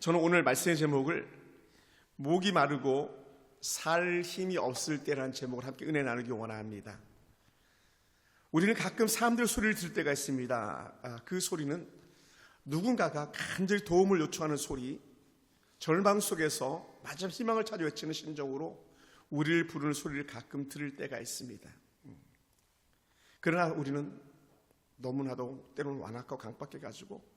저는 오늘 말씀의 제목을 목이 마르고 살 힘이 없을 때라는 제목을 함께 은혜 나누기 원합니다. 우리는 가끔 사람들 소리를 들을 때가 있습니다. 그 소리는 누군가가 간절히 도움을 요청하는 소리, 절망 속에서 마지막 희망을 찾아 외치는 심정으로 우리를 부르는 소리를 가끔 들을 때가 있습니다. 그러나 우리는 너무나도 때로는 완악하고 강박해가지고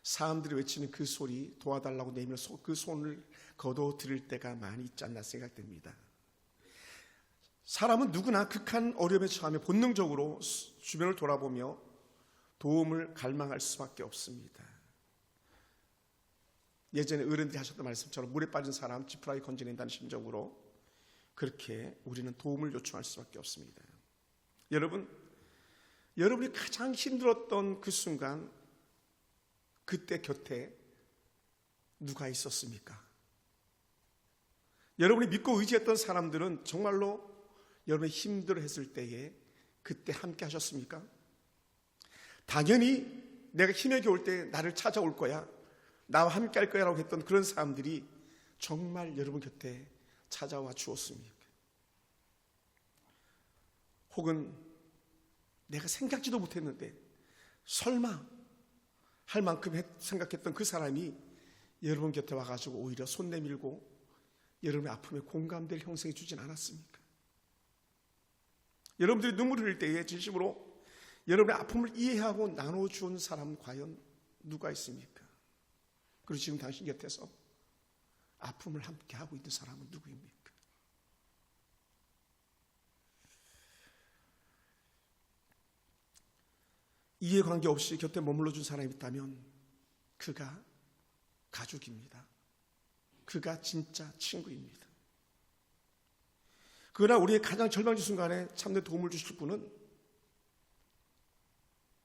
사람들이 외치는 그 소리, 도와달라고 내밀어 그 손을 거둬 들을 때가 많이 있지 않나 생각됩니다. 사람은 누구나 극한 어려움에 처하며 본능적으로 주변을 돌아보며 도움을 갈망할 수밖에 없습니다. 예전에 어른들이 하셨던 말씀처럼 물에 빠진 사람 지푸라기 건져낸다는 심정으로 그렇게 우리는 도움을 요청할 수밖에 없습니다. 여러분이 가장 힘들었던 그 순간, 그때 곁에 누가 있었습니까? 여러분이 믿고 의지했던 사람들은 정말로 여러분이 힘들어했을 때에 그때 함께 하셨습니까? 당연히 내가 힘에 겨울 때 나를 찾아올 거야, 나와 함께 할 거야 라고 했던 그런 사람들이 정말 여러분 곁에 찾아와 주었습니까? 혹은 내가 생각지도 못했는데 설마 할 만큼 생각했던 그 사람이 여러분 곁에 와가지고 오히려 손 내밀고 여러분의 아픔에 공감될 형성해 주진 않았습니까? 여러분들이 눈물을 흘릴 때에 진심으로 여러분의 아픔을 이해하고 나눠준 사람 과연 누가 있습니까? 그리고 지금 당신 곁에서 아픔을 함께 하고 있는 사람은 누구입니까? 이해관계 없이 곁에 머물러 준 사람이 있다면 그가 가족입니다. 그가 진짜 친구입니다. 그러나 우리의 가장 절망적 순간에 참된 도움을 주실 분은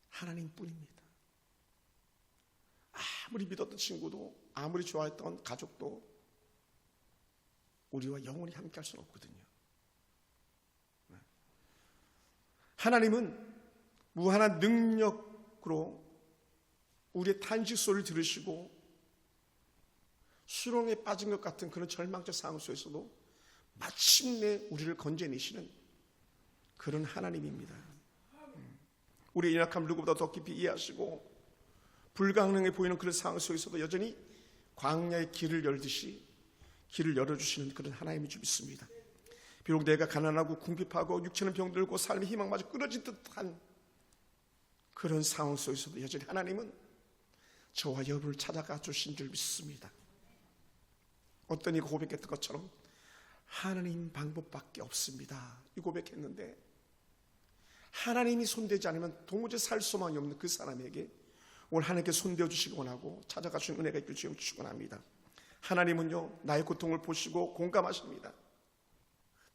하나님뿐입니다. 아무리 믿었던 친구도, 아무리 좋아했던 가족도 우리와 영원히 함께 할 수는 없거든요. 하나님은 무한한 능력으로 우리의 탄식 소리를 들으시고 수렁에 빠진 것 같은 그런 절망적 상황 속에서도 마침내 우리를 건져내시는 그런 하나님입니다. 우리의 연약함을 누구보다 더 깊이 이해하시고 불가능해 보이는 그런 상황 속에서도 여전히 광야의 길을 열듯이 길을 열어주시는 그런 하나님인 줄 믿습니다. 비록 내가 가난하고 궁핍하고 육체는 병들고 삶의 희망마저 끊어진 듯한 그런 상황 속에서도 여전히 하나님은 저와 여러분을 찾아가 주신 줄 믿습니다. 어떤 이가 고백했던 것처럼 하나님 방법밖에 없습니다, 이 고백했는데 하나님이 손대지 않으면 도무지 살 소망이 없는 그 사람에게 오늘 하나님께 손대어 주시기 원하고 찾아가 주신 은혜가 있길 주여 축원합니다. 하나님은요, 나의 고통을 보시고 공감하십니다.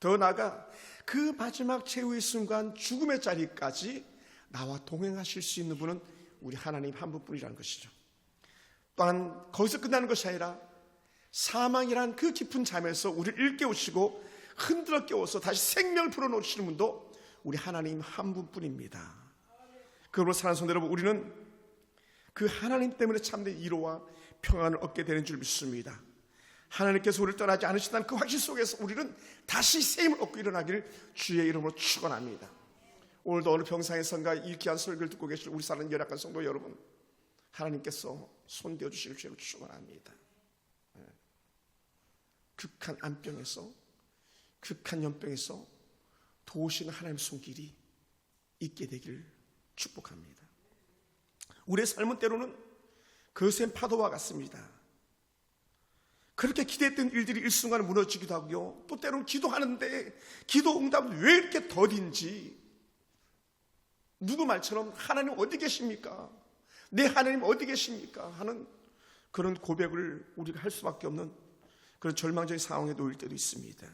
더 나아가 그 마지막 최후의 순간 죽음의 자리까지 나와 동행하실 수 있는 분은 우리 하나님 한 분뿐이라는 것이죠. 또한 거기서 끝나는 것이 아니라 사망이란 그 깊은 잠에서 우리를 일깨우시고 흔들어 깨워서 다시 생명을 불어넣으시는 분도 우리 하나님 한 분뿐입니다. 그러므로 사랑하는 성도 여러분, 우리는 그 하나님 때문에 참된 위로와 평안을 얻게 되는 줄 믿습니다. 하나님께서 우리를 떠나지 않으시다는 그 확신 속에서 우리는 다시 새 힘을 얻고 일어나기를 주의 이름으로 축원합니다. 오늘도 어느 병상의 성가 이 귀한 설교를 듣고 계실 우리 사는 연약한 성도 여러분, 하나님께서 손대어 주실 주로 축원합니다. 극한 암병에서, 극한 연병에서 도우시는 하나님의 손길이 있게 되기를 축복합니다. 우리의 삶은 때로는 거센 파도와 같습니다. 그렇게 기대했던 일들이 일순간에 무너지기도 하고요, 또 때로는 기도하는데 기도 응답은 왜 이렇게 더딘지, 누구 말처럼 하나님 어디 계십니까? 내 하나님 어디 계십니까? 하는 그런 고백을 우리가 할 수밖에 없는 그런 절망적인 상황에 놓일 때도 있습니다.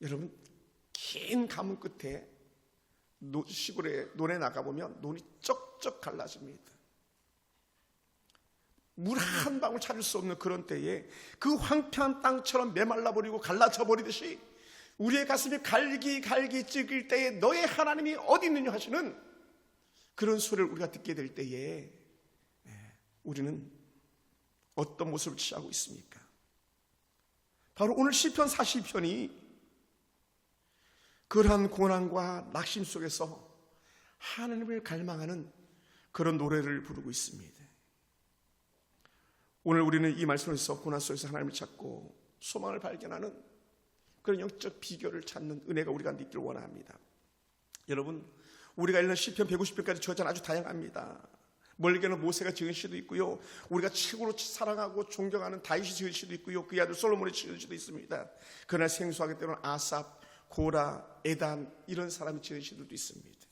여러분, 긴 가문 끝에 시골에 논에 나가보면 논이 쩍쩍 갈라집니다. 물 한 방울 찾을 수 없는 그런 때에 그 황폐한 땅처럼 메말라버리고 갈라져 버리듯이 우리의 가슴이 갈기 찢길 때에 너의 하나님이 어디 있느냐 하시는 그런 소리를 우리가 듣게 될 때에 우리는 어떤 모습을 취하고 있습니까? 바로 오늘 시편 42편이 그러한 고난과 낙심 속에서 하나님을 갈망하는 그런 노래를 부르고 있습니다. 오늘 우리는 이 말씀에서 고난 속에서 하나님을 찾고 소망을 발견하는 그런 영적 비결을 찾는 은혜가 우리가 있기를 원합니다. 여러분, 우리가 읽는 시편 150편까지 저자는 아주 다양합니다. 멀게는 모세가 지은 시도 있고요, 우리가 최고로 사랑하고 존경하는 다윗이 지은 시도 있고요, 그의 아들 솔로몬이 지은 시도 있습니다. 그러나 생소하게 때로는 아삽, 고라, 에단 이런 사람이 지은 시들도 있습니다.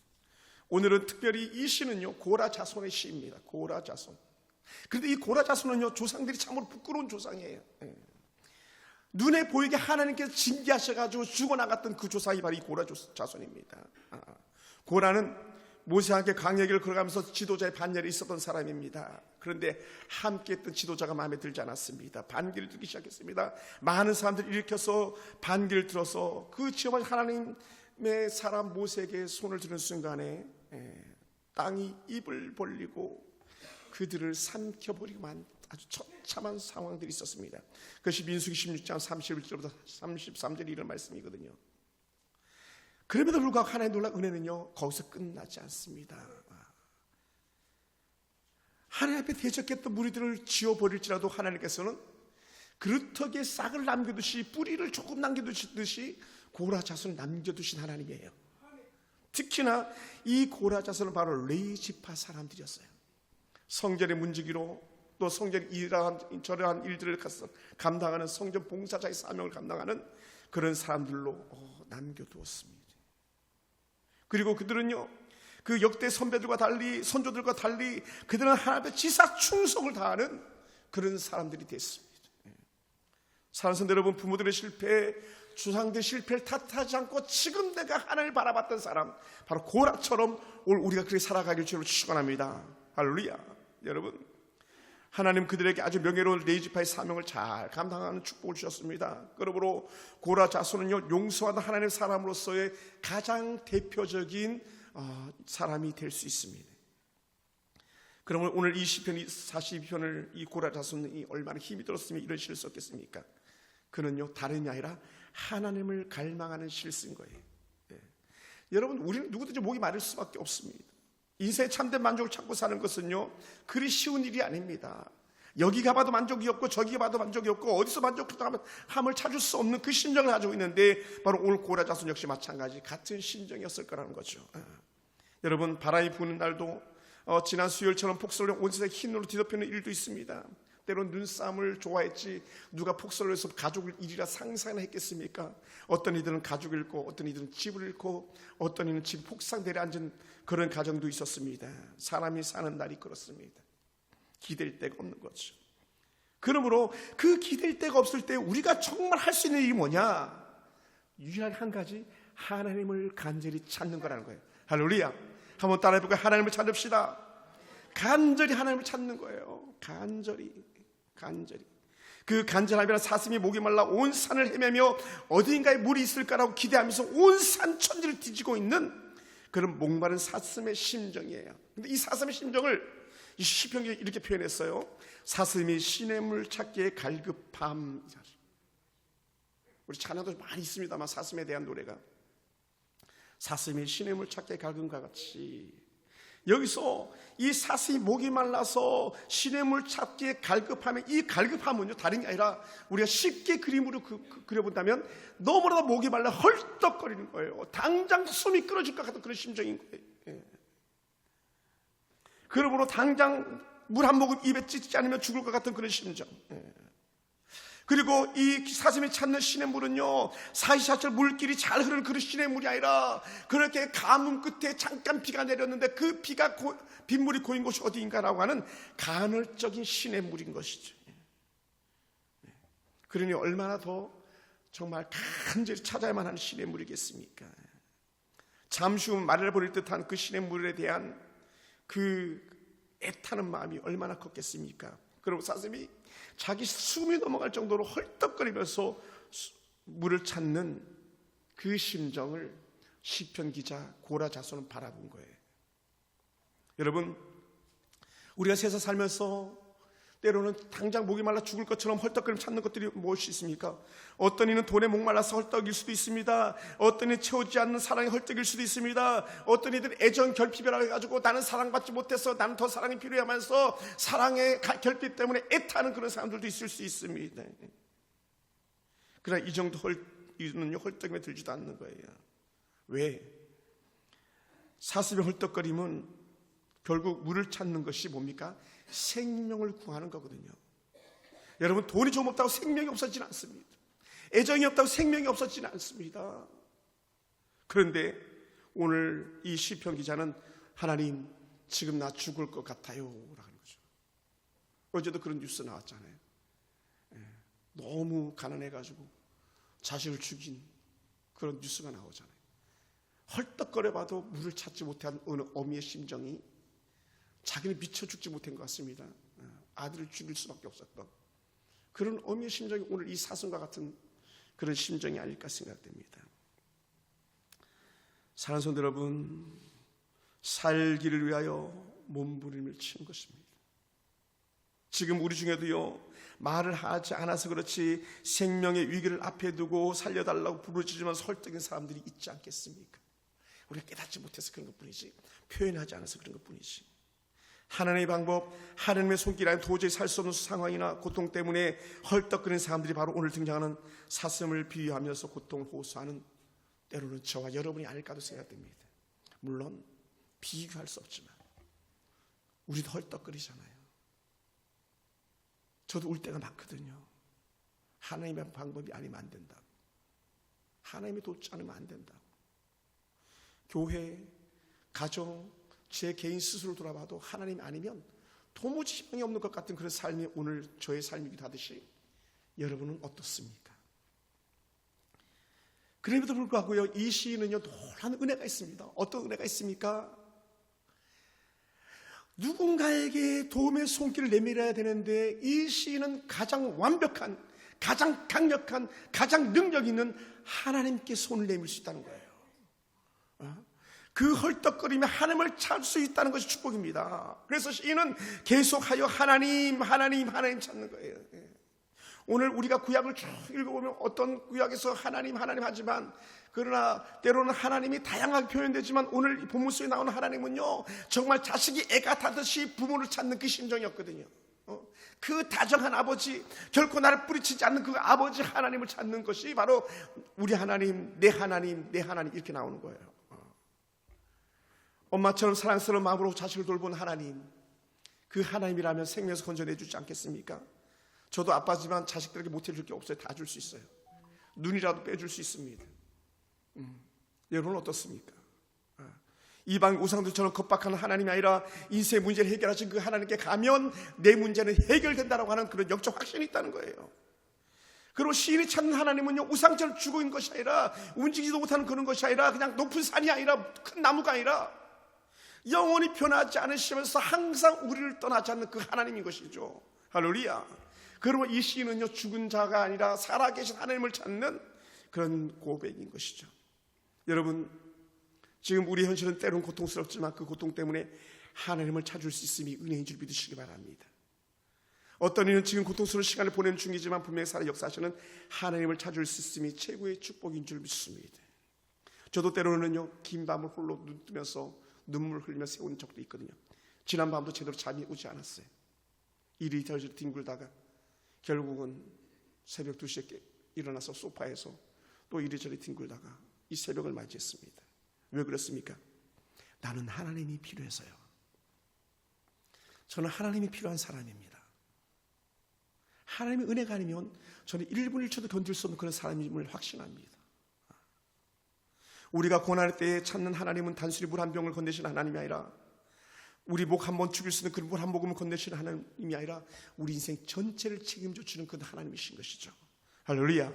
오늘은 특별히 이 시는요, 고라 자손의 시입니다. 고라 자손. 그런데 이 고라 자손은요, 조상들이 참으로 부끄러운 조상이에요. 눈에 보이게 하나님께서 징계하셔가지고 죽어나갔던 그 조상이 바로 이 고라 자손입니다. 고라는 모세와 함께 광야길을 걸어가면서 지도자의 반열에 있었던 사람입니다. 그런데 함께했던 지도자가 마음에 들지 않았습니다. 반기를 들기 시작했습니다. 많은 사람들이 일으켜서 반기를 들어서 그 지어본 하나님의 사람 모세에게 손을 드는 순간에 땅이 입을 벌리고 그들을 삼켜버리고만 아주 처참한 상황들이 있었습니다. 그것이 민수기 16장 31절부터 33절 이런 말씀이거든요. 그럼에도 불구하고 하나님의 놀라운 은혜는요, 거기서 끝나지 않습니다. 하나님 앞에 대적했던 무리들을 지워버릴지라도 하나님께서는 그루터기에 싹을 남겨두시 뿌리를 조금 남겨두시듯이 고라 자손을 남겨두신 하나님이에요. 특히나 이 고라 자손은 바로 레위지파 사람들이었어요. 성전의 문지기로 또 성전에 이러한 저러한 일들을 감당하는 성전 봉사자의 사명을 감당하는 그런 사람들로 남겨두었습니다. 그리고 그들은요, 그 역대 선배들과 달리 선조들과 달리 그들은 하나님 앞에 지사 충성을 다하는 그런 사람들이 됐습니다. 사랑하는 여러분, 부모들의 실패, 조상들의 실패를 탓하지 않고 지금 내가 하나님을 바라봤던 사람, 바로 고라처럼 오늘 우리가 그렇게 살아가길 주로 축원합니다. 할렐루야. 여러분, 하나님 그들에게 아주 명예로운 레위지파의 사명을 잘 감당하는 축복을 주셨습니다. 그러므로 고라 자손은요, 용서하는 하나님의 사람으로서의 가장 대표적인 사람이 될 수 있습니다. 그러면 오늘 이 시편 42편을 이 고라 자손이 얼마나 힘이 들었으면 이런 시를 썼겠습니까? 그는요, 다름이 아니라 하나님을 갈망하는 시를 쓴 거예요. 여러분, 우리는 누구든지 목이 마를 수밖에 없습니다. 인생의 참된 만족을 찾고 사는 것은요, 그리 쉬운 일이 아닙니다. 여기 가봐도 만족이 없고 저기 가봐도 만족이 없고 어디서 만족함을 찾을 수 없는 그 심정을 가지고 있는데, 바로 오늘 고라 자손 역시 마찬가지 같은 심정이었을 거라는 거죠. 여러분, 바람이 부는 날도 지난 수요일처럼 폭설로 온 세상에 흰눈으로 뒤덮이는 일도 있습니다. 때론 눈싸움을 좋아했지 누가 폭설로 해서 가족을 일이라 상상이나 했겠습니까? 어떤 이들은 가족을 잃고 어떤 이들은 집을 잃고 어떤 이는 집 폭삭 내려앉은 그런 가정도 있었습니다. 사람이 사는 날이 그렇습니다. 기댈 데가 없는 거죠. 그러므로 그 기댈 데가 없을 때 우리가 정말 할 수 있는 일이 뭐냐? 유일하게 한 가지, 하나님을 간절히 찾는 거라는 거예요. 할렐루야. 한번 따라해볼까요? 하나님을 찾읍시다. 간절히 하나님을 찾는 거예요. 간절히. 그 간절함이란 사슴이 목이 말라 온 산을 헤매며 어딘가에 물이 있을까라고 기대하면서 온 산 천지를 뒤지고 있는 그런 목마른 사슴의 심정이에요. 근데 이 사슴의 심정을 이 시편이 이렇게 표현했어요. 사슴이 시냇물 찾기에 갈급함. 우리 찬양도 많이 있습니다만 사슴에 대한 노래가, 사슴이 시냇물 찾기에 갈급함과 같이, 여기서 이 사슴이 목이 말라서 시냇물 찾기에 갈급하면, 이 갈급함은요, 다른 게 아니라 우리가 쉽게 그림으로 그려본다면 너무나도 목이 말라 헐떡거리는 거예요. 당장 숨이 끊어질 것 같은 그런 심정인 거예요. 그러므로 당장 물 한 모금 입에 찢지 않으면 죽을 것 같은 그런 심정. 그리고 이 사슴이 찾는 시냇물은요, 사시사철 물길이 잘 흐르는 그런 시냇물이 아니라 그렇게 가뭄 끝에 잠깐 비가 내렸는데 그 비가 빗물이 고인 곳이 어디인가라고 하는 간헐적인 시냇물인 것이죠. 그러니 얼마나 더 정말 간절히 찾아야만 하는 시냇물이겠습니까? 잠시 후 말을 듯한 그 시냇물에 대한 그 애타는 마음이 얼마나 컸겠습니까? 그리고 사슴이 자기 숨이 넘어갈 정도로 헐떡거리면서 물을 찾는 그 심정을 시편 기자 고라 자손은 바라본 거예요. 여러분, 우리가 세상 살면서 때로는 당장 목이 말라 죽을 것처럼 헐떡거리며 찾는 것들이 무엇이 있습니까? 어떤 이는 돈에 목말라서 헐떡일 수도 있습니다. 어떤 이는 채우지 않는 사랑이 헐떡일 수도 있습니다. 어떤 이들은 애정 결핍이라 해가지고 나는 사랑받지 못해서 나는 더 사랑이 필요하면서 사랑의 결핍 때문에 애타는 그런 사람들도 있을 수 있습니다. 그러나 이 정도 이는요 헐떡임에 들지도 않는 거예요. 왜? 사슴의 헐떡거림은 결국 물을 찾는 것이 뭡니까? 생명을 구하는 거거든요. 여러분, 돈이 좀 없다고 생명이 없어지진 않습니다. 애정이 없다고 생명이 없어지진 않습니다. 그런데 오늘 이 시편 기자는 하나님 지금 나 죽을 것 같아요 라는 거죠. 어제도 그런 뉴스 나왔잖아요. 너무 가난해가지고 자식을 죽인 그런 뉴스가 나오잖아요. 헐떡거려봐도 물을 찾지 못한 어느 어미의 심정이 자기는 미쳐 죽지 못한 것 같습니다. 아들을 죽일 수밖에 없었던 그런 어미의 심정이 오늘 이 사슴과 같은 그런 심정이 아닐까 생각됩니다. 사랑하는 성도 여러분, 살기를 위하여 몸부림을 치는 것입니다. 지금 우리 중에도요, 말을 하지 않아서 그렇지 생명의 위기를 앞에 두고 살려달라고 부르짖으면서 헐떡인 사람들이 있지 않겠습니까? 우리가 깨닫지 못해서 그런 것뿐이지, 표현하지 않아서 그런 것뿐이지. 하나님의 방법, 하나님의 손길 안에 도저히 살 수 없는 상황이나 고통 때문에 헐떡거리는 사람들이 바로 오늘 등장하는 사슴을 비유하면서 고통을 호소하는 때로는 저와 여러분이 아닐까도 생각됩니다. 물론 비교할 수 없지만 우리도 헐떡거리잖아요. 저도 울 때가 많거든요. 하나님의 방법이 아니면 안 된다고, 하나님이 돕지 않으면 안 된다고. 교회, 가정, 제 개인 스스로 돌아봐도 하나님이 아니면 도무지 희망이 없는 것 같은 그런 삶이 오늘 저의 삶이기도 하듯이 여러분은 어떻습니까? 그럼에도 불구하고요, 이 시인은요 놀라운 은혜가 있습니다. 어떤 은혜가 있습니까? 누군가에게 도움의 손길을 내밀어야 되는데 이 시인은 가장 완벽한, 가장 강력한, 가장 능력 있는 하나님께 손을 내밀 수 있다는 거예요. 그 헐떡거리며 하나님을 찾을 수 있다는 것이 축복입니다. 그래서 시인은 계속하여 하나님, 하나님, 하나님 찾는 거예요. 오늘 우리가 구약을 쭉 읽어보면 어떤 구약에서 하나님, 하나님 하지만, 그러나 때로는 하나님이 다양하게 표현되지만 오늘 이 본문 속에 나오는 하나님은요 정말 자식이 애가 타듯이 부모를 찾는 그 심정이었거든요. 그 다정한 아버지, 결코 나를 뿌리치지 않는 그 아버지 하나님을 찾는 것이 바로 우리 하나님, 내 하나님, 내 하나님 이렇게 나오는 거예요. 엄마처럼 사랑스러운 마음으로 자식을 돌보는 하나님, 그 하나님이라면 생명에서 건져내주지 않겠습니까? 저도 아빠지만 자식들에게 못해줄 게 없어요. 다 줄 수 있어요. 눈이라도 빼줄 수 있습니다. 여러분은 어떻습니까? 이방 우상들처럼 겁박하는 하나님이 아니라 인생의 문제를 해결하신 그 하나님께 가면 내 문제는 해결된다라고 하는 그런 영적 확신이 있다는 거예요. 그리고 시인이 찾는 하나님은요 우상처럼 죽어 있는 것이 아니라 움직이지도 못하는 그런 것이 아니라 그냥 높은 산이 아니라 큰 나무가 아니라 영원히 변하지 않으시면서 항상 우리를 떠나지 않는 그 하나님인 것이죠. 할렐루야. 그러면 이 시인은요 죽은 자가 아니라 살아계신 하나님을 찾는 그런 고백인 것이죠. 여러분, 지금 우리 현실은 때로는 고통스럽지만 그 고통 때문에 하나님을 찾을 수 있음이 은혜인 줄 믿으시기 바랍니다. 어떤 이는 지금 고통스러운 시간을 보내는 중이지만 분명히 살아 역사하시는 하나님을 찾을 수 있음이 최고의 축복인 줄 믿습니다. 저도 때로는요 긴 밤을 홀로 눈 뜨면서 눈물 흘리며 세운 적도 있거든요. 지난 밤도 제대로 잠이 오지 않았어요. 이리저리 뒹굴다가 결국은 새벽 2시에 일어나서 소파에서 또 이리저리 뒹굴다가 이 새벽을 맞이했습니다. 왜 그렇습니까? 나는 하나님이 필요해서요. 저는 하나님이 필요한 사람입니다. 하나님의 은혜가 아니면 저는 1분 1초도 견딜 수 없는 그런 사람임을 확신합니다. 우리가 고난의 때에 찾는 하나님은 단순히 물 한 병을 건네시는 하나님이 아니라 우리 목 한 번 죽일 수 있는 그 물 한 모금을 건네시는 하나님이 아니라 우리 인생 전체를 책임져 주는 그 하나님이신 것이죠. 할렐루야.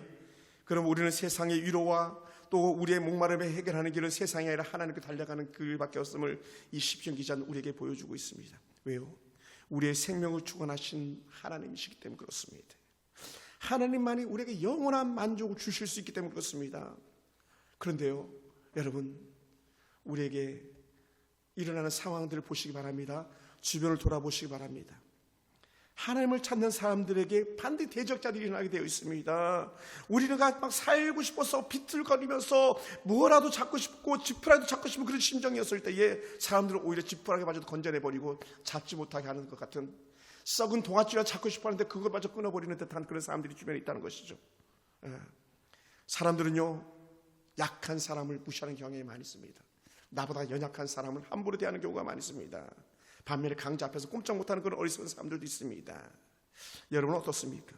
그럼 우리는 세상의 위로와 또 우리의 목마름을 해결하는 길은 세상이 아니라 하나님께 달려가는 길밖에 없음을 이 시편 기자는 우리에게 보여주고 있습니다. 왜요? 우리의 생명을 주관하신 하나님이시기 때문에 그렇습니다. 하나님만이 우리에게 영원한 만족을 주실 수 있기 때문에 그렇습니다. 그런데요 여러분, 우리에게 일어나는 상황들을 보시기 바랍니다. 주변을 돌아보시기 바랍니다. 하나님을 찾는 사람들에게 반드시 대적자들이 일어나게 되어 있습니다. 우리는 막 살고 싶어서 비틀거리면서 뭐라도 잡고 싶고 지푸라기도 잡고 싶은 그런 심정이었을 때에 사람들은 오히려 지푸라기마저도 건져내버리고 잡지 못하게 하는 것 같은, 썩은 동아줄이라 잡고 싶어 하는데 그것마저 끊어버리는 듯한 그런 사람들이 주변에 있다는 것이죠. 사람들은요, 약한 사람을 무시하는 경향이 많이 있습니다. 나보다 연약한 사람을 함부로 대하는 경우가 많이 있습니다. 반면에 강자 앞에서 꼼짝 못하는 그런 어리석은 사람들도 있습니다. 여러분은 어떻습니까?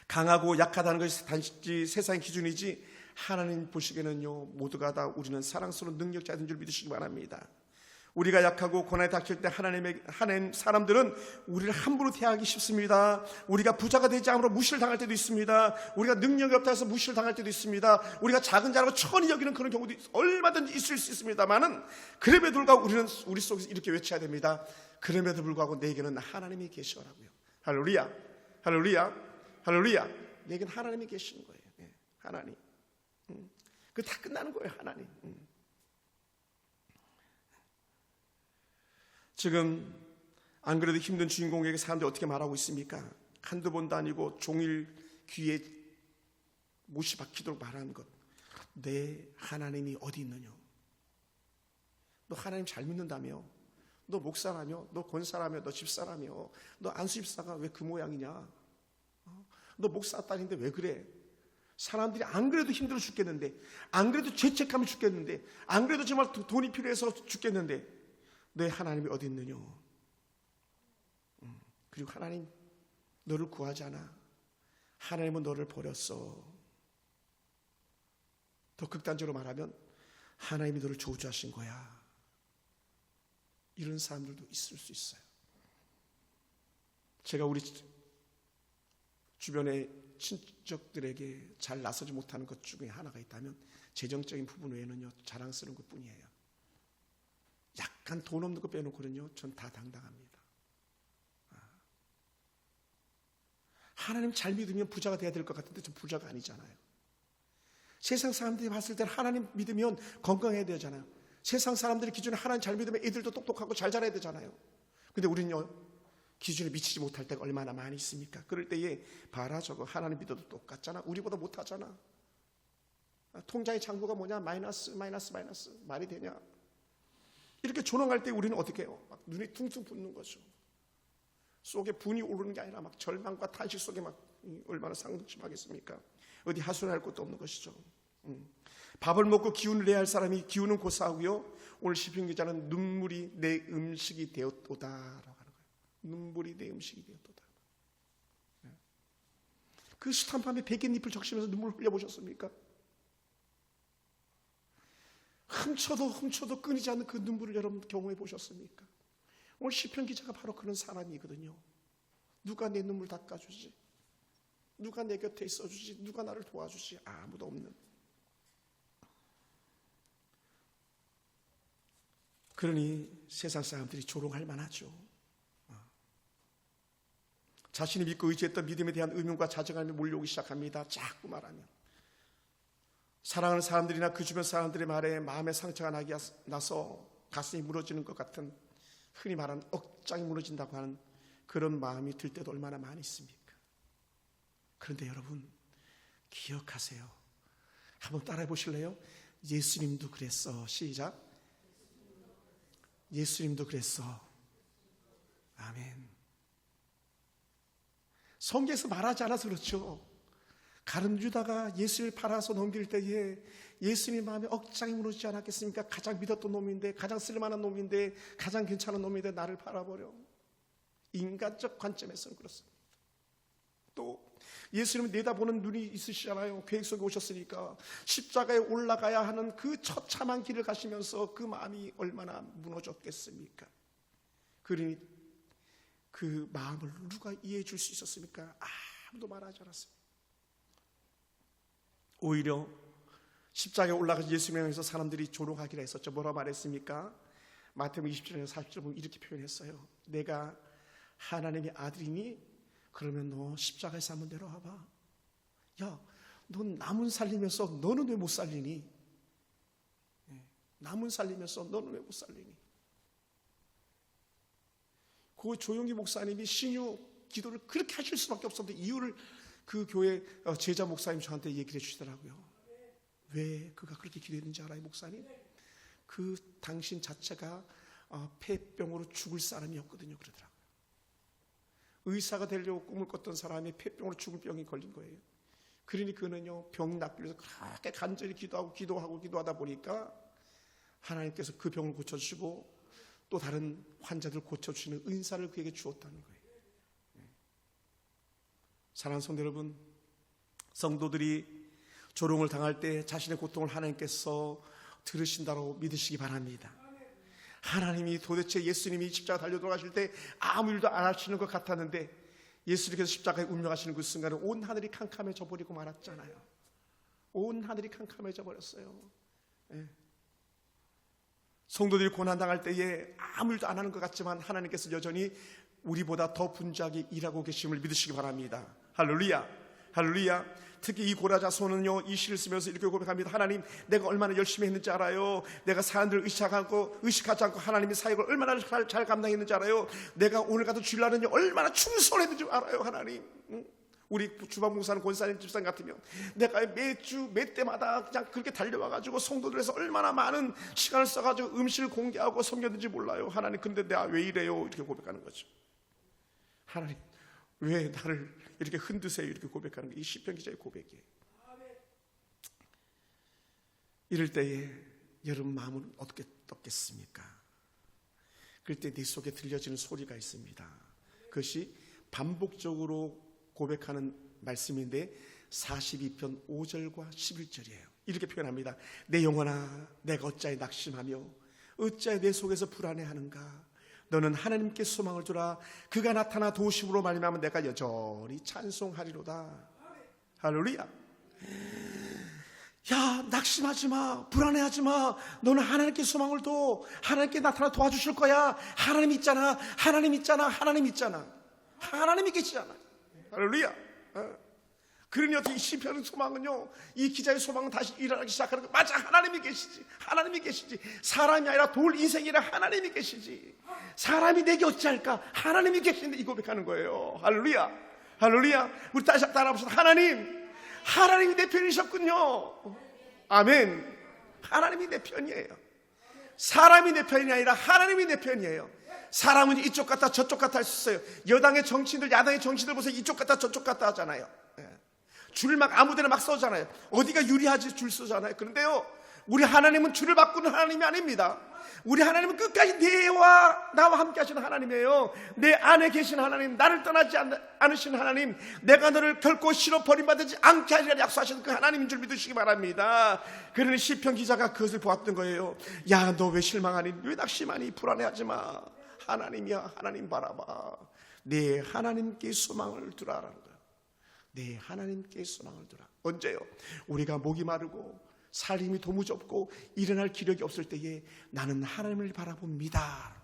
강하고 약하다는 것이 단지 세상의 기준이지 하나님 보시기에는요, 모두가 다 우리는 사랑스러운 능력자인 줄 믿으시기 바랍니다. 우리가 약하고 고난에 닥칠 때 하나님 사람들은 우리를 함부로 대하기 쉽습니다. 우리가 부자가 되지 않으므로 무시를 당할 때도 있습니다. 우리가 능력이 없다 해서 무시를 당할 때도 있습니다. 우리가 작은 자라고 천히 여기는 그런 경우도 얼마든지 있을 수 있습니다만은, 그럼에도 불구하고 우리는 우리 속에서 이렇게 외쳐야 됩니다. 그럼에도 불구하고 내게는 하나님이 계시더라고요. 할렐루야, 할렐루야, 할렐루야. 내게는 하나님이 계시는 거예요. 하나님. 그 다 끝나는 거예요. 하나님. 지금 안 그래도 힘든 주인공에게 사람들이 어떻게 말하고 있습니까? 한두 번도 아니고 종일 귀에 못이 박히도록 말하는 것. 내 하나님이 어디 있느냐? 너 하나님 잘 믿는다며? 너 목사라며? 너 권사라며? 너 집사라며? 너 안수집사가 왜 그 모양이냐? 너 목사 딸인데 왜 그래? 사람들이 안 그래도 힘들어 죽겠는데, 안 그래도 죄책감이 죽겠는데, 안 그래도 정말 돈이 필요해서 죽겠는데 내 하나님이 어디 있느냐? 그리고 하나님 너를 구하지 않아. 하나님은 너를 버렸어. 더 극단적으로 말하면 하나님이 너를 저주하신 거야. 이런 사람들도 있을 수 있어요. 제가 우리 주변의 친척들에게 잘 나서지 못하는 것 중에 하나가 있다면 재정적인 부분 외에는요, 자랑스러운 것 뿐이에요. 약간 돈 없는 거 빼놓고는요, 전 다 당당합니다. 하나님 잘 믿으면 부자가 돼야 될 것 같은데 전 부자가 아니잖아요. 세상 사람들이 봤을 때는 하나님 믿으면 건강해야 되잖아요. 세상 사람들의 기준에 하나님 잘 믿으면 애들도 똑똑하고 잘 자라야 되잖아요. 근데 우리는요, 기준에 미치지 못할 때가 얼마나 많이 있습니까? 그럴 때에 봐라, 저거 하나님 믿어도 똑같잖아. 우리보다 못하잖아. 통장의 잔고가 뭐냐? 마이너스 말이 되냐? 이렇게 조롱할 때 우리는 어떻게 해요? 막 눈이 퉁퉁 붓는 거죠. 속에 분이 오르는 게 아니라 막 절망과 탄식 속에 막 얼마나 상심하겠습니까? 어디 하소연할 것도 없는 것이죠. 밥을 먹고 기운을 내야 할 사람이 기운은 고사하고요. 오늘 시편 기자는 눈물이 내 음식이 되었도다라고 하는 거예요. 눈물이 내 음식이 되었도다. 그 숱한 밤에 베갯잎을 적시면서 눈물을 흘려보셨습니까? 훔쳐도 끊이지 않는 그 눈물을 여러분 경험해 보셨습니까? 오늘 시편 기자가 바로 그런 사람이거든요. 누가 내 눈물 닦아주지? 누가 내 곁에 있어주지? 누가 나를 도와주지? 아무도 없는. 그러니 세상 사람들이 조롱할 만하죠. 자신이 믿고 의지했던 믿음에 대한 의문과 자정함이 몰려오기 시작합니다. 자꾸 말하면. 사랑하는 사람들이나 그 주변 사람들의 말에 마음의 상처가 나서 가슴이 무너지는 것 같은, 흔히 말하는 억장이 무너진다고 하는 그런 마음이 들 때도 얼마나 많이 있습니까? 그런데 여러분 기억하세요. 한번 따라해 보실래요? 예수님도 그랬어. 시작. 예수님도 그랬어. 아멘. 성경에서 말하지 않아서 그렇죠. 가룟 유다가 예수를 팔아서 넘길 때에 예수님 마음에 억장이 무너지지 않았겠습니까? 가장 믿었던 놈인데, 가장 쓸만한 놈인데, 가장 괜찮은 놈인데 나를 팔아버려. 인간적 관점에서는 그렇습니다. 또 예수님은 내다보는 눈이 있으시잖아요. 계획 속에 오셨으니까 십자가에 올라가야 하는 그 처참한 길을 가시면서 그 마음이 얼마나 무너졌겠습니까? 그러니 그 마음을 누가 이해해 줄 수 있었습니까? 아무도 말하지 않았습니다. 오히려 십자가에 올라가서 예수님을 향해서 사람들이 조롱하기라 했었죠. 뭐라 말했습니까? 마태복음 27장 40절 보면 이렇게 표현했어요. 내가 하나님의 아들이니? 그러면 너 십자가에서 한번 내려와봐. 야, 넌 남은 살리면서 너는 왜 못 살리니? 남은 살리면서 너는 왜 못 살리니? 그 조용기 목사님이 신유 기도를 그렇게 하실 수밖에 없었는데 이유를 그 교회 제자 목사님 저한테 얘기를 해주시더라고요. 왜 그가 그렇게 기도했는지 알아요, 목사님? 그 당신 자체가 폐병으로 죽을 사람이었거든요, 그러더라고요. 의사가 되려고 꿈을 꿨던 사람이 폐병으로 죽을 병이 걸린 거예요. 그러니 그는요, 병 낫기 위해서 그렇게 간절히 기도하다 보니까 하나님께서 그 병을 고쳐주시고 또 다른 환자들 고쳐주시는 은사를 그에게 주었다는 거예요. 사랑하는 성도 여러분, 성도들이 조롱을 당할 때 자신의 고통을 하나님께서 들으신다고 믿으시기 바랍니다. 하나님이 도대체 예수님이 십자가 달려 돌아가실 때 아무 일도 안 하시는 것 같았는데 예수님께서 십자가에 운명하시는 그 순간에 온 하늘이 캄캄해져 버리고 말았잖아요. 온 하늘이 캄캄해져 버렸어요. 예. 성도들이 고난당할 때에 아무 일도 안 하는 것 같지만 하나님께서 여전히 우리보다 더 분주하게 일하고 계심을 믿으시기 바랍니다. 할렐루야, 할렐루야. 특히 이 고라자손은요, 이 시를 쓰면서 이렇게 고백합니다. 하나님, 내가 얼마나 열심히 했는지 알아요. 내가 사람들을 의식하지 않고 하나님의 사역을 얼마나 잘 감당했는지 알아요. 내가 오늘 같은 주일날은요 얼마나 충성했는지 알아요. 하나님, 우리 주방목사는 권사님 집사님 같으면 내가 매주 매 때마다 그냥 그렇게 달려와가지고 성도들에서 얼마나 많은 시간을 써가지고 음식을 공개하고 섬겼는지 몰라요. 하나님, 근데 내가 왜 이래요? 이렇게 고백하는 거죠. 하나님, 왜 나를 이렇게 흔드세요? 이렇게 고백하는 게 이 시편 기자의 고백이에요. 이럴 때에 여러분 마음은 어떻게 떴겠습니까? 그럴 때 네 속에 들려지는 소리가 있습니다. 그것이 반복적으로 고백하는 말씀인데 42편 5절과 11절이에요. 이렇게 표현합니다. 내 영혼아, 내가 어찌하여 낙심하며 어찌하여 내 속에서 불안해하는가? 너는 하나님께 소망을 두라. 그가 나타나 도우심으로 말미암아 내가 여전히 찬송하리로다. 할렐루야. 야, 낙심하지 마, 불안해하지 마. 너는 하나님께 소망을 둬. 하나님께 나타나 도와주실 거야. 하나님 있잖아, 하나님 있잖아, 하나님 있잖아. 하나님이 계시잖아. 할렐루야. 그러니 어떻게 이 시편의 소망은요, 이 기자의 소망은 다시 일어나기 시작하는 거 맞아. 하나님이 계시지, 하나님이 계시지. 사람이 아니라 돌 인생이라 하나님이 계시지. 사람이 내게 어찌할까? 하나님이 계신데 이 고백하는 거예요. 할렐루야, 할렐루야. 우리 다시 따라합시다. 하나님이 내 편이셨군요. 아멘. 하나님이 내 편이에요. 사람이 내 편이 아니라 하나님이 내 편이에요. 사람은 이쪽 같다 저쪽 같다 할 수 있어요. 여당의 정치인들, 야당의 정치인들 보세요. 이쪽 같다 저쪽 같다 하잖아요. 줄을 막 아무데나 막 서잖아요. 어디가 유리하지 줄 서잖아요. 그런데요, 우리 하나님은 줄을 바꾸는 하나님이 아닙니다. 우리 하나님은 끝까지 나와 함께 하시는 하나님이에요. 내 안에 계신 하나님, 나를 떠나지 않으신 하나님, 내가 너를 결코 싫어 버림받지 않게 하리라 약속하시는 그 하나님인 줄 믿으시기 바랍니다. 그러니 시편 기자가 그것을 보았던 거예요. 야, 너 왜 실망하니? 왜 낙심하니? 불안해하지 마. 하나님이야. 하나님 바라봐. 내 하나님께 소망을 두라라는 거예요. 내 하나님께 소망을 두라. 언제요? 우리가 목이 마르고 살림이 도무좁고 일어날 기력이 없을 때에 나는 하나님을 바라봅니다.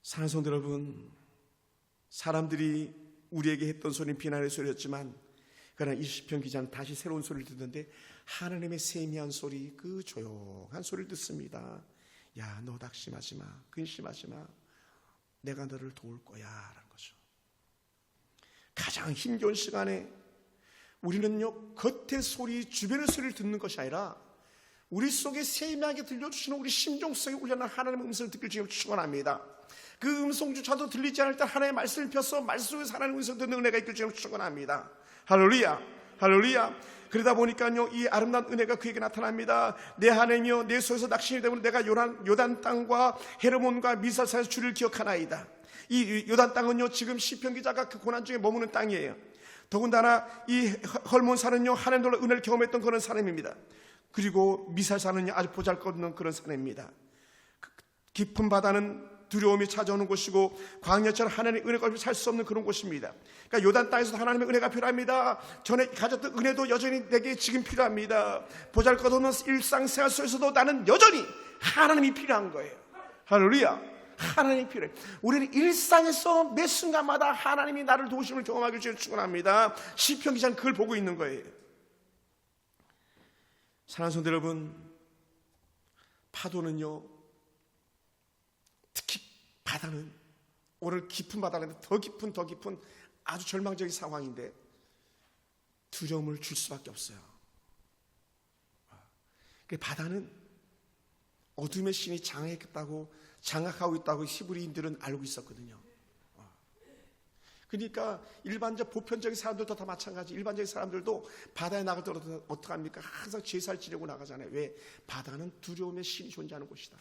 사랑하는 성도 여러분, 사람들이 우리에게 했던 소리는 비난의 소리였지만 그러나 이 시편 기자는 다시 새로운 소리를 듣는데 하나님의 세미한 소리, 그 조용한 소리를 듣습니다. 야, 너 낙심하지 마, 근심하지 마. 내가 너를 도울 거야 라는 거죠. 가장 힘겨운 시간에 우리는요, 겉의 소리, 주변의 소리를 듣는 것이 아니라 우리 속에 세미하게 들려주시는 우리 심정 속에 울려난 하나님의 음성을 듣길 주님을 축원합니다. 그 음성조차도 들리지 않을 때 하나님의 말씀을 펴서 말씀 속에서 하나님의 음성을 듣는 은혜가 있길 주님을 축원합니다. 할렐루야, 할렐루야. 그러다 보니까요, 이 아름다운 은혜가 그에게 나타납니다. 내 하나님이여, 내 속에서 낙심이 되면 내가 요단 땅과 헤르몬과 미살 사이에서 주를 기억하나이다. 이 요단 땅은요, 지금 시편 기자가 그 고난 중에 머무는 땅이에요. 더군다나 이 헐몬산은요, 하나님 놀라 은혜를 경험했던 그런 사람입니다. 그리고 미살산은요, 아주 보잘것없는 그런 사람입니다. 깊은 바다는 두려움이 찾아오는 곳이고 광야처럼 하나님의 은혜가 없이 살 수 없는 그런 곳입니다. 그러니까 요단 땅에서도 하나님의 은혜가 필요합니다. 전에 가졌던 은혜도 여전히 내게 지금 필요합니다. 보잘것없는 일상생활 속에서도 나는 여전히 하나님이 필요한 거예요. 할렐루야. 하나님이 필요해요. 우리는 일상에서 매 순간마다 하나님이 나를 도우심을 경험하길 주님 축원합니다. 시편 기자는 그걸 보고 있는 거예요. 사랑하는 성도 여러분, 파도는요, 바다는 오늘 깊은 바다인데 더 깊은 아주 절망적인 상황인데 두려움을 줄 수밖에 없어요. 바다는 어둠의 신이 장악하고 있다고 히브리인들은 알고 있었거든요. 그러니까 일반적 보편적인 사람들도 다 마찬가지. 일반적인 사람들도 바다에 나갈 때 어떻게 합니까? 항상 제사를 지내고 나가잖아요. 왜? 바다는 두려움의 신이 존재하는 곳이다.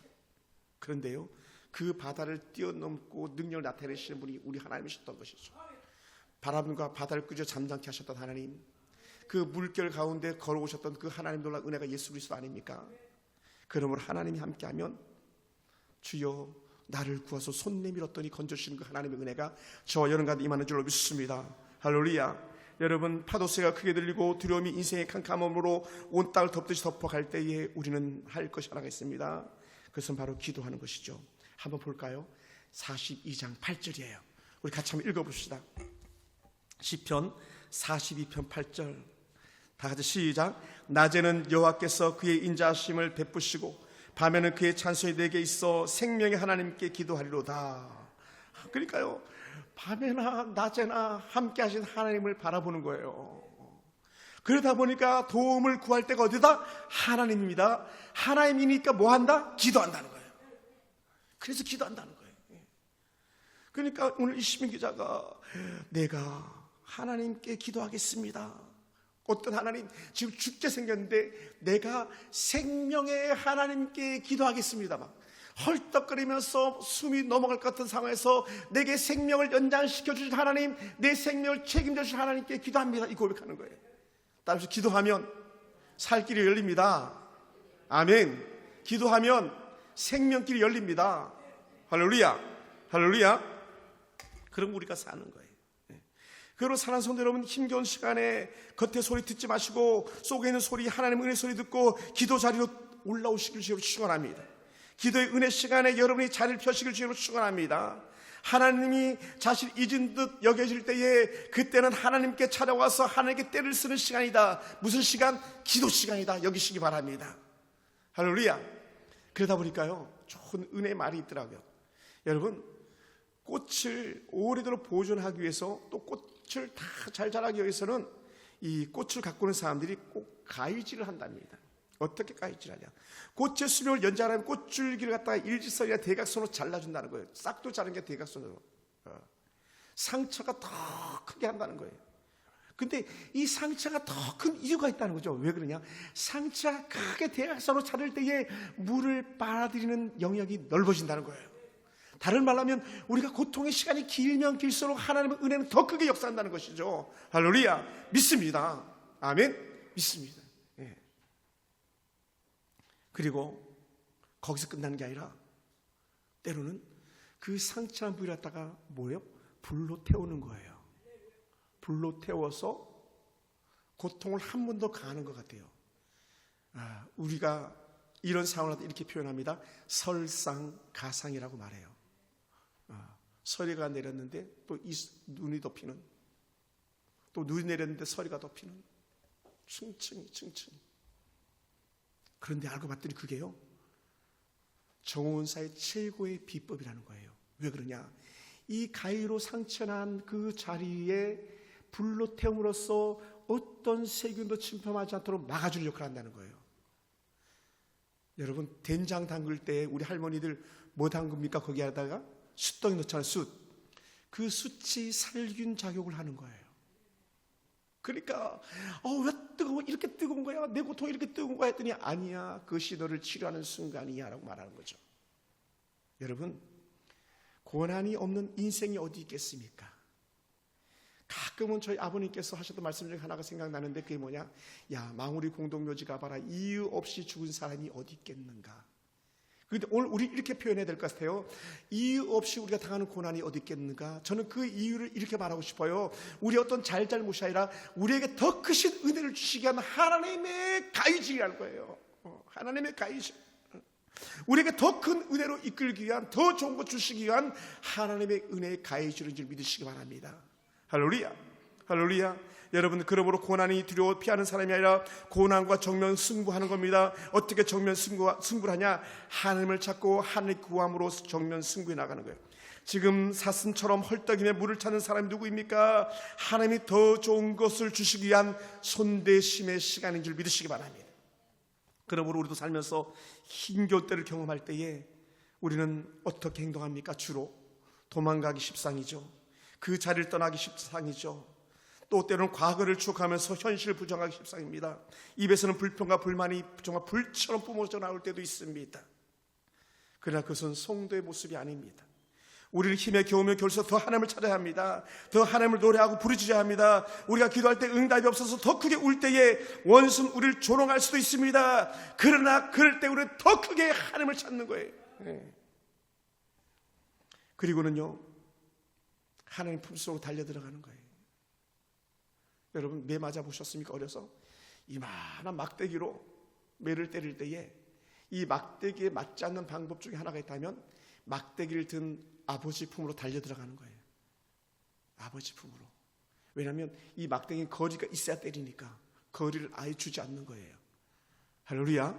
그런데요, 그 바다를 뛰어넘고 능력을 나타내시는 분이 우리 하나님이셨던 것이죠. 바람과 바다를 끄져 잠잠케 하셨던 하나님, 그 물결 가운데 걸어오셨던 그 하나님 놀라운 은혜가 예수 그리스도 아닙니까? 그러므로 하나님이 함께하면 주여 나를 구하소 손 내밀었더니 건져주시는 그 하나님의 은혜가 저와 여러분 가운데 임하는 줄로 믿습니다. 할렐루야. 여러분, 파도새가 크게 들리고 두려움이 인생의 캄캄함으로 온 땅을 덮듯이 덮어갈 때에 우리는 할 것이 하나가 있습니다. 그것은 바로 기도하는 것이죠. 한번 볼까요? 42장 8절이에요. 우리 같이 한번 읽어봅시다. 시편 42편 8절 다 같이 시작. 낮에는 여호와께서 그의 인자하심을 베푸시고 밤에는 그의 찬송이 내게 있어 생명의 하나님께 기도하리로다. 그러니까요, 밤에나 낮에나 함께 하신 하나님을 바라보는 거예요. 그러다 보니까 도움을 구할 때가 어디다? 하나님입니다. 하나님이니까 뭐 한다? 기도한다는 거예요. 그래서 기도한다는 거예요. 그러니까 오늘 이 시민 기자가 내가 하나님께 기도하겠습니다. 어떤 하나님, 지금 죽게 생겼는데 내가 생명의 하나님께 기도하겠습니다. 막 헐떡거리면서 숨이 넘어갈 것 같은 상황에서 내게 생명을 연장시켜 주신 하나님, 내 생명을 책임져 주신 하나님께 기도합니다. 이 고백하는 거예요. 따라서 기도하면 살 길이 열립니다. 아멘. 기도하면 생명길이 열립니다. 할렐루야. 할렐루야. 그럼 우리가 사는 거예요. 그리고 사랑하는 성도 여러분, 힘겨운 시간에 겉에 소리 듣지 마시고 속에 있는 소리, 하나님의 은혜 소리 듣고 기도 자리로 올라오시길 주로 축원합니다. 기도의 은혜 시간에 여러분이 자리를 펴시길 주로 축원합니다. 하나님이 자신 잊은 듯 여겨질 때에 그때는 하나님께 찾아와서 하나님께 때를 쓰는 시간이다. 무슨 시간? 기도 시간이다. 여기시기 바랍니다. 할렐루야. 그러다 보니까요, 좋은 은혜의 말이 있더라고요. 여러분, 꽃을 오래도록 보존하기 위해서 또 꽃을 다 잘 자라기 위해서는 이 꽃을 가꾸는 사람들이 꼭 가위질을 한답니다. 어떻게 가위질하냐? 꽃의 수명을 연장하면 꽃줄기를 갖다가 일직선이나 대각선으로 잘라준다는 거예요. 싹도 자른 게 대각선으로. 상처가 더 크게 한다는 거예요. 근데 이 상처가 더 큰 이유가 있다는 거죠. 왜 그러냐? 상처가 크게 대각선으로 자를 때에 물을 빨아들이는 영역이 넓어진다는 거예요. 다른 말로 하면 우리가 고통의 시간이 길면 길수록 하나님의 은혜는 더 크게 역사한다는 것이죠. 할렐루야. 믿습니다. 아멘. 믿습니다. 예. 그리고 거기서 끝나는 게 아니라 때로는 그 상처한 부위를 갖다가 뭐예요? 불로 태우는 거예요. 불로 태워서 고통을 한 번 더 가하는 것 같아요. 우리가 이런 상황을 이렇게 표현합니다. 설상가상이라고 말해요. 서리가 내렸는데 또 눈이 덮이는, 또 눈이 내렸는데 서리가 덮이는, 층층이. 그런데 알고 봤더니 그게요, 정원사의 최고의 비법이라는 거예요. 왜 그러냐? 이 가위로 상처난 그 자리에 불로 태움으로써 어떤 세균도 침범하지 않도록 막아주는 역할을 한다는 거예요. 여러분, 된장 담글 때 우리 할머니들 뭐 담급니까? 거기에다가 숯덩이 넣잖아요. 숯. 그 숯이 살균 작용을 하는 거예요. 그러니까 왜 뜨거워? 이렇게 뜨거운 거야? 내 고통이 이렇게 뜨거운 거야? 했더니 아니야, 그것이 너를 치료하는 순간이야 라고 말하는 거죠. 여러분, 고난이 없는 인생이 어디 있겠습니까? 가끔은 저희 아버님께서 하셨던 말씀 중에 하나가 생각나는데, 그게 뭐냐? 야, 망우리 공동묘지 가봐라. 이유 없이 죽은 사람이 어디 있겠는가? 그런데 오늘 우리 이렇게 표현해야 될 것 같아요. 이유 없이 우리가 당하는 고난이 어디 있겠는가? 저는 그 이유를 이렇게 말하고 싶어요. 우리 어떤 잘못이 아니라 우리에게 더 크신 은혜를 주시기 위한 하나님의 가위질이라는 거예요. 하나님의 가위질. 우리에게 더 큰 은혜로 이끌기 위한, 더 좋은 것 주시기 위한 하나님의 은혜의 가위질인 줄 믿으시기 바랍니다. 할렐루야. 할렐루야. 여러분, 그러므로 고난이 두려워 피하는 사람이 아니라 고난과 정면 승부하는 겁니다. 어떻게 정면 승부를 하냐? 하나님을 찾고 하나님을 구함으로 정면 승부해 나가는 거예요. 지금 사슴처럼 헐떡이며 물을 찾는 사람이 누구입니까? 하나님이 더 좋은 것을 주시기 위한 손대심의 시간인 줄 믿으시기 바랍니다. 그러므로 우리도 살면서 힘겨울 때를 경험할 때에 우리는 어떻게 행동합니까? 주로 도망가기 십상이죠. 그 자리를 떠나기 십상이죠. 또 때로는 과거를 추억하면서 현실을 부정하기 십상입니다. 입에서는 불평과 불만이 정말 불처럼 뿜어져 나올 때도 있습니다. 그러나 그것은 성도의 모습이 아닙니다. 우리는 힘에 겨우며 결국 더 하나님을 찾아야 합니다. 더 하나님을 노래하고 부르짖어야 합니다. 우리가 기도할 때 응답이 없어서 더 크게 울 때에 원수는 우리를 조롱할 수도 있습니다. 그러나 그럴 때 우리는 더 크게 하나님을 찾는 거예요. 그리고는요, 하나님 품속으로 달려들어가는 거예요. 여러분 매 맞아 보셨습니까? 어려서 이만한 막대기로 매를 때릴 때에 이 막대기에 맞지 않는 방법 중에 하나가 있다면 막대기를 든 아버지 품으로 달려들어가는 거예요. 아버지 품으로. 왜냐하면 이 막대기는 거리가 있어야 때리니까 거리를 아예 주지 않는 거예요. 할렐루야.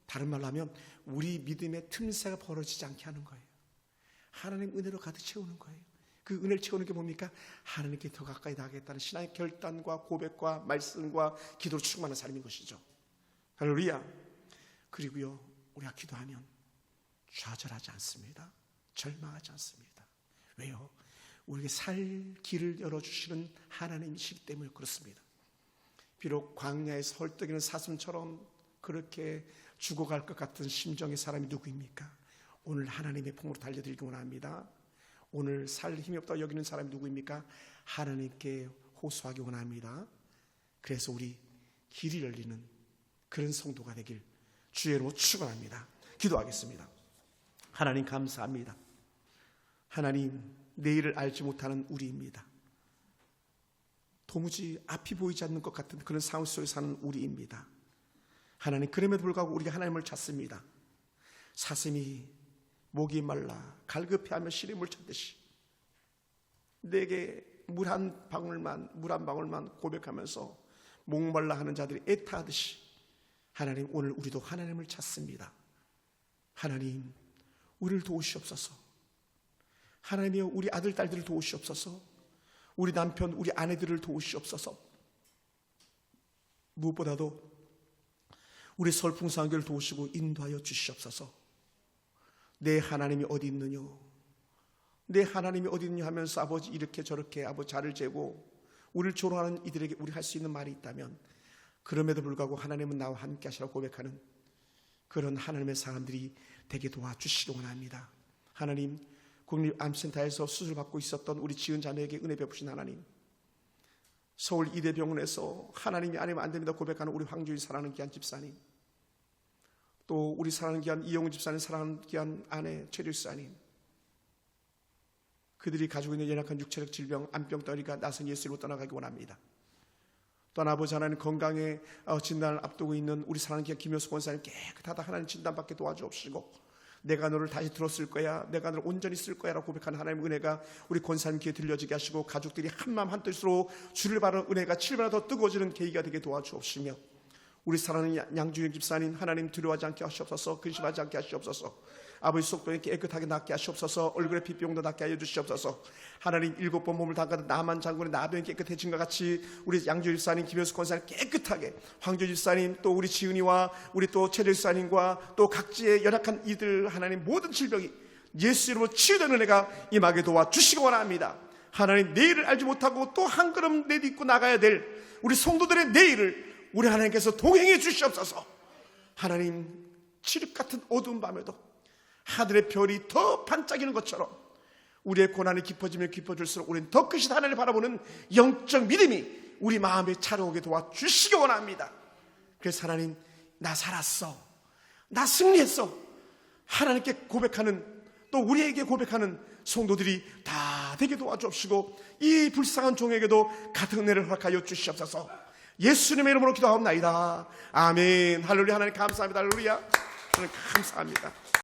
다른 말로 하면 우리 믿음의 틈새가 벌어지지 않게 하는 거예요. 하나님 은혜로 가득 채우는 거예요. 그 은혜를 채우는 게 뭡니까? 하나님께 더 가까이 나가겠다는 신앙의 결단과 고백과 말씀과 기도로 충만한 삶인 것이죠. 할렐루야. 그리고요, 우리가 기도하면 좌절하지 않습니다. 절망하지 않습니다. 왜요? 우리에게 살 길을 열어주시는 하나님이시기 때문에 그렇습니다. 비록 광야에서 헐떡이는 사슴처럼 그렇게 죽어갈 것 같은 심정의 사람이 누구입니까? 오늘 하나님의 품으로 달려들기 원합니다. 오늘 살 힘이 없다고 여기는 사람이 누구입니까? 하나님께 호소하기 원합니다. 그래서 우리 길이 열리는 그런 성도가 되길 주의 이름으로 축원합니다. 기도하겠습니다. 하나님 감사합니다. 하나님, 내일을 알지 못하는 우리입니다. 도무지 앞이 보이지 않는 것 같은 그런 상황 속에 사는 우리입니다. 하나님, 그럼에도 불구하고 우리가 하나님을 찾습니다. 사슴이 목이 말라 갈급해하며 실에 물 찾듯이 내게 물 한 방울만 고백하면서 목말라 하는 자들이 애타하듯이 하나님, 오늘 우리도 하나님을 찾습니다. 하나님, 우리를 도우시옵소서. 하나님이여, 우리 아들 딸들을 도우시옵소서. 우리 남편 우리 아내들을 도우시옵소서. 무엇보다도 우리 설풍상교를 도우시고 인도하여 주시옵소서. 내 하나님이 어디 있느냐, 내 하나님이 어디 있느냐 하면서 아버지 이렇게 저렇게 아버지 자를 재고 우리를 조롱하는 이들에게 우리 할 수 있는 말이 있다면, 그럼에도 불구하고 하나님은 나와 함께 하시라고 고백하는 그런 하나님의 사람들이 되게 도와주시기 원합니다. 하나님, 국립암센터에서 수술받고 있었던 우리 지은 자매에게 은혜 베푸신 하나님, 서울 이대병원에서 하나님이 아니면 안 됩니다 고백하는 우리 황주인 사랑하는 귀한 집사님, 또 우리 사랑하는 귀한 이영훈 집사님, 사랑하는 귀한 아내 최주 집사님, 그들이 가지고 있는 연약한 육체적 질병, 암병덩어리가 나선 예수로 떠나가기 원합니다. 또한 아버지 하나님, 건강에 진단을 앞두고 있는 우리 사랑하는 귀한 김효수 권사님, 깨끗하다 하나님 진단받게 도와주옵시고, 내가 너를 다시 들었을 거야, 내가 너를 온전히 쓸 거야 라고 고백하는 하나님의 은혜가 우리 권사님 귀에 들려지게 하시고, 가족들이 한마음 한뜻으로 주를 바라는 은혜가 7배나 더 뜨거워지는 계기가 되게 도와주옵시며, 우리 사랑하는 양주영 집사님, 하나님 두려워하지 않게 하시옵소서. 근심하지 않게 하시옵소서. 아버지 속도에 깨끗하게 낫게 하시옵소서. 얼굴에 피병도 낫게 하여 주시옵소서. 하나님, 7번 몸을 담가던 나만 장군의 나병이 깨끗해진 것 같이 우리 양주 집사님, 김효수 권사님 깨끗하게, 황조 집사님, 또 우리 지은이와 우리 또 최재 집사님과 또 각지의 연약한 이들 하나님 모든 질병이 예수 이름으로 치유되는 은혜가 임하게 도와주시기 원합니다. 하나님, 내일을 알지 못하고 또 한 걸음 내딛고 나가야 될 우리 성도들의 내일을 우리 하나님께서 동행해 주시옵소서. 하나님, 칠흑 같은 어두운 밤에도 하늘의 별이 더 반짝이는 것처럼 우리의 고난이 깊어지면 깊어질수록 우리는 더 크신 하나님을 바라보는 영적 믿음이 우리 마음에 차려오게 도와주시기 원합니다. 그래서 하나님, 나 살았어, 나 승리했어 하나님께 고백하는, 또 우리에게 고백하는 성도들이 다 되게 도와주옵시고, 이 불쌍한 종에게도 같은 은혜를 허락하여 주시옵소서. 예수님의 이름으로 기도하옵나이다. 아멘. 할렐루야. 하나님 감사합니다. 할렐루야. 하나님 감사합니다.